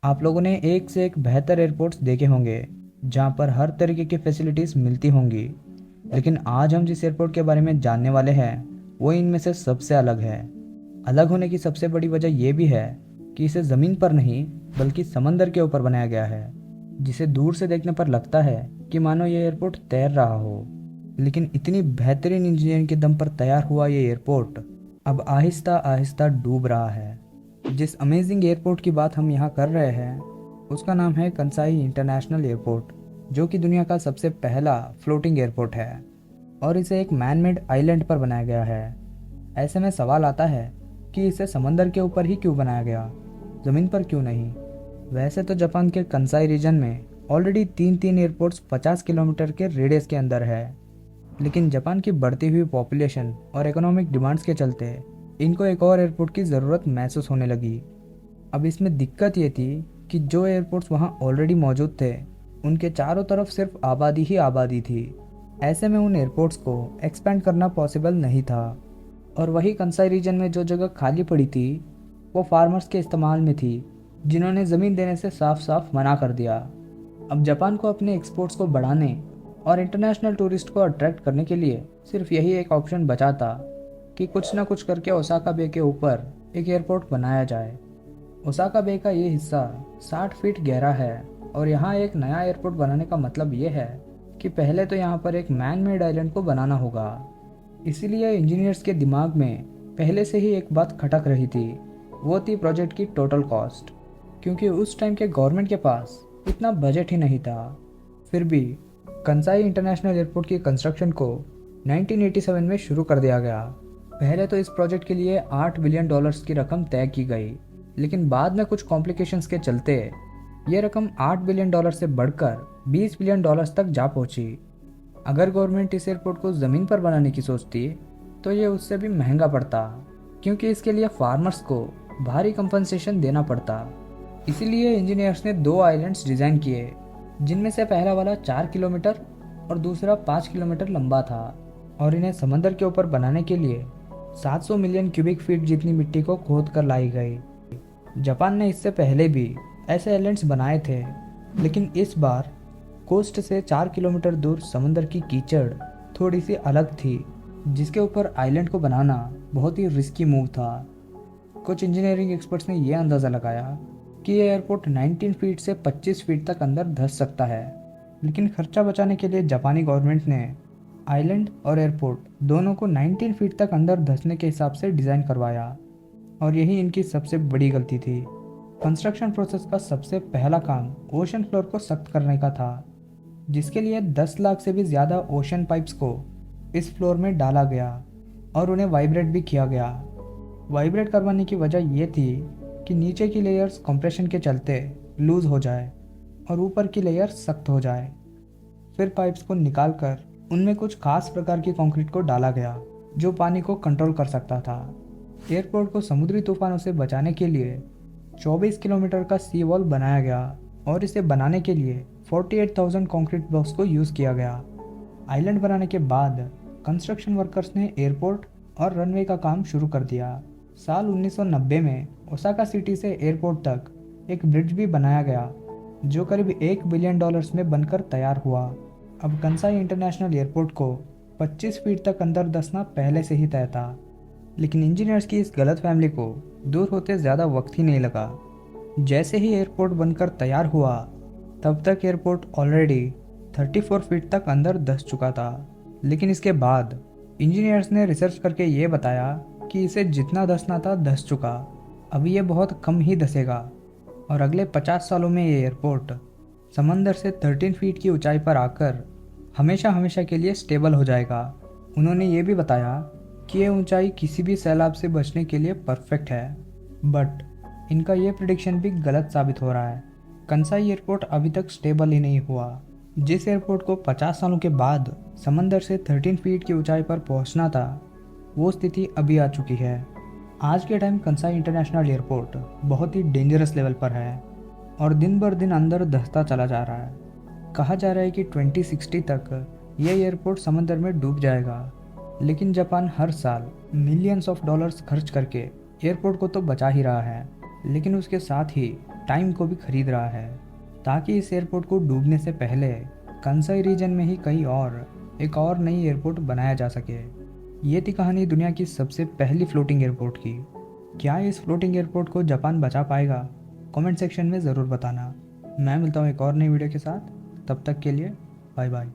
आप लोगों ने एक से एक बेहतर एयरपोर्ट्स देखे होंगे जहां पर हर तरीके की फैसिलिटीज़ मिलती होंगी, लेकिन आज हम जिस एयरपोर्ट के बारे में जानने वाले हैं वो इनमें से सबसे अलग है। अलग होने की सबसे बड़ी वजह यह भी है कि इसे ज़मीन पर नहीं बल्कि समंदर के ऊपर बनाया गया है, जिसे दूर से देखने पर लगता है कि मानो ये एयरपोर्ट तैर रहा हो। लेकिन इतनी बेहतरीन इंजीनियरिंग के दम पर तैयार हुआ ये एयरपोर्ट अब आहिस्ता आहिस्ता डूब रहा है। जिस अमेजिंग एयरपोर्ट की बात हम यहाँ कर रहे हैं उसका नाम है कंसाई इंटरनेशनल एयरपोर्ट, जो कि दुनिया का सबसे पहला फ्लोटिंग एयरपोर्ट है और इसे एक मैन मेड आइलैंड पर बनाया गया है। ऐसे में सवाल आता है कि इसे समंदर के ऊपर ही क्यों बनाया गया, ज़मीन पर क्यों नहीं। वैसे तो जापान के कंसाई रीजन में ऑलरेडी तीन तीन एयरपोर्ट्स 50 किलोमीटर के रेडियस के अंदर है, लेकिन जापान की बढ़ती हुई पॉपुलेशन और इकोनॉमिक डिमांड्स के चलते इनको एक और एयरपोर्ट की ज़रूरत महसूस होने लगी। अब इसमें दिक्कत ये थी कि जो एयरपोर्ट्स वहाँ ऑलरेडी मौजूद थे उनके चारों तरफ सिर्फ आबादी ही आबादी थी। ऐसे में उन एयरपोर्ट्स को एक्सपेंड करना पॉसिबल नहीं था। और वही कंसाई रीजन में जो जगह खाली पड़ी थी वो फार्मर्स के इस्तेमाल में थी, जिन्होंने ज़मीन देने से साफ साफ मना कर दिया। अब जापान को अपने एक्सपोर्ट्स को बढ़ाने और इंटरनेशनल टूरिस्ट को अट्रैक्ट करने के लिए सिर्फ यही एक ऑप्शन बचा था कि कुछ ना कुछ करके ओसाका बे के ऊपर एक एयरपोर्ट बनाया जाए। ओसाका बे का ये हिस्सा 60 फीट गहरा है और यहाँ एक नया एयरपोर्ट बनाने का मतलब ये है कि पहले तो यहाँ पर एक मैन मेड आइलैंड को बनाना होगा। इसीलिए इंजीनियर्स के दिमाग में पहले से ही एक बात खटक रही थी, वो थी प्रोजेक्ट की टोटल कॉस्ट, क्योंकि उस टाइम के गवर्नमेंट के पास इतना बजट ही नहीं था। फिर भी कंसाई इंटरनेशनल एयरपोर्ट की कंस्ट्रक्शन को 1987 में शुरू कर दिया गया। पहले तो इस प्रोजेक्ट के लिए $8 बिलियन की रकम तय की गई, लेकिन बाद में कुछ कॉम्प्लिकेशंस के चलते ये रकम $8 बिलियन से बढ़कर $20 बिलियन तक जा पहुंची। अगर गवर्नमेंट इस एयरपोर्ट को ज़मीन पर बनाने की सोचती तो ये उससे भी महंगा पड़ता, क्योंकि इसके लिए फार्मर्स को भारी कंपनसेशन देना पड़ता। इसीलिए इंजीनियर्स ने दो आइलैंड्स डिज़ाइन किए, जिनमें से पहला वाला 4 किलोमीटर और दूसरा 5 किलोमीटर लंबा था, और इन्हें समंदर के ऊपर बनाने के लिए 700 मिलियन क्यूबिक फीट जितनी मिट्टी को खोद कर लाई गई। जापान ने इससे पहले भी ऐसे आइलैंड्स बनाए थे, लेकिन इस बार कोस्ट से 4 किलोमीटर दूर समंदर की कीचड़ थोड़ी सी अलग थी, जिसके ऊपर आइलैंड को बनाना बहुत ही रिस्की मूव था। कुछ इंजीनियरिंग एक्सपर्ट्स ने यह अंदाज़ा लगाया कि यह एयरपोर्ट 19 फीट से 25 फीट तक अंदर धंस सकता है, लेकिन खर्चा बचाने के लिए जापानी गवर्नमेंट ने आइलैंड और एयरपोर्ट दोनों को 19 फीट तक अंदर धंसने के हिसाब से डिज़ाइन करवाया, और यही इनकी सबसे बड़ी गलती थी। कंस्ट्रक्शन प्रोसेस का सबसे पहला काम ओशन फ्लोर को सख्त करने का था, जिसके लिए 10 लाख से भी ज़्यादा ओशन पाइप्स को इस फ्लोर में डाला गया और उन्हें वाइब्रेट भी किया गया। वाइब्रेट करवाने की वजह यह थी कि नीचे की लेयर्स कंप्रेशन के चलते लूज हो जाए और ऊपर की लेयर सख्त हो जाए। फिर पाइप्स को निकालकर उनमें कुछ खास प्रकार की कंक्रीट को डाला गया जो पानी को कंट्रोल कर सकता था। एयरपोर्ट को समुद्री तूफानों से बचाने के लिए 24 किलोमीटर का सी वॉल बनाया गया और इसे बनाने के लिए 48,000 कंक्रीट ब्लॉक्स को यूज़ किया गया। आइलैंड बनाने के बाद कंस्ट्रक्शन वर्कर्स ने एयरपोर्ट और रनवे का काम शुरू कर दिया। साल 1990 में ओसाका सिटी से एयरपोर्ट तक एक ब्रिज भी बनाया गया, जो करीब $1 बिलियन में बनकर तैयार हुआ। अब कंसाई इंटरनेशनल एयरपोर्ट को 25 फीट तक अंदर धंसना पहले से ही तय था, लेकिन इंजीनियर्स की इस गलत फैमिली को दूर होते ज़्यादा वक्त ही नहीं लगा। जैसे ही एयरपोर्ट बनकर तैयार हुआ, तब तक एयरपोर्ट ऑलरेडी 34 फीट तक अंदर धंस चुका था। लेकिन इसके बाद इंजीनियर्स ने रिसर्च करके ये बताया कि इसे जितना धंसना था धंस चुका, अभी ये बहुत कम ही धंसेगा और अगले 50 सालों में ये एयरपोर्ट समंदर से 13 फीट की ऊंचाई पर आकर हमेशा हमेशा के लिए स्टेबल हो जाएगा। उन्होंने ये भी बताया कि ये ऊंचाई किसी भी सैलाब से बचने के लिए परफेक्ट है, बट इनका ये प्रिडिक्शन भी गलत साबित हो रहा है। कंसाई एयरपोर्ट अभी तक स्टेबल ही नहीं हुआ। जिस एयरपोर्ट को 50 सालों के बाद समंदर से 13 फीट की ऊंचाई पर पहुंचना था, वो स्थिति अभी आ चुकी है। आज के टाइम कंसाई इंटरनेशनल एयरपोर्ट बहुत ही डेंजरस लेवल पर है और दिन बर दिन अंदर धंसता चला जा रहा है। कहा जा रहा है कि 2060 तक यह एयरपोर्ट समंदर में डूब जाएगा, लेकिन जापान हर साल मिलियंस ऑफ डॉलर्स खर्च करके एयरपोर्ट को तो बचा ही रहा है, लेकिन उसके साथ ही टाइम को भी खरीद रहा है ताकि इस एयरपोर्ट को डूबने से पहले कंसाई रीजन में ही कहीं और एक और नई एयरपोर्ट बनाया जा सके। ये थी कहानी दुनिया की सबसे पहली फ्लोटिंग एयरपोर्ट की। क्या इस फ्लोटिंग एयरपोर्ट को जापान बचा पाएगा? कमेंट सेक्शन में ज़रूर बताना। मैं मिलता हूँ एक और नई वीडियो के साथ, तब तक के लिए बाय बाय।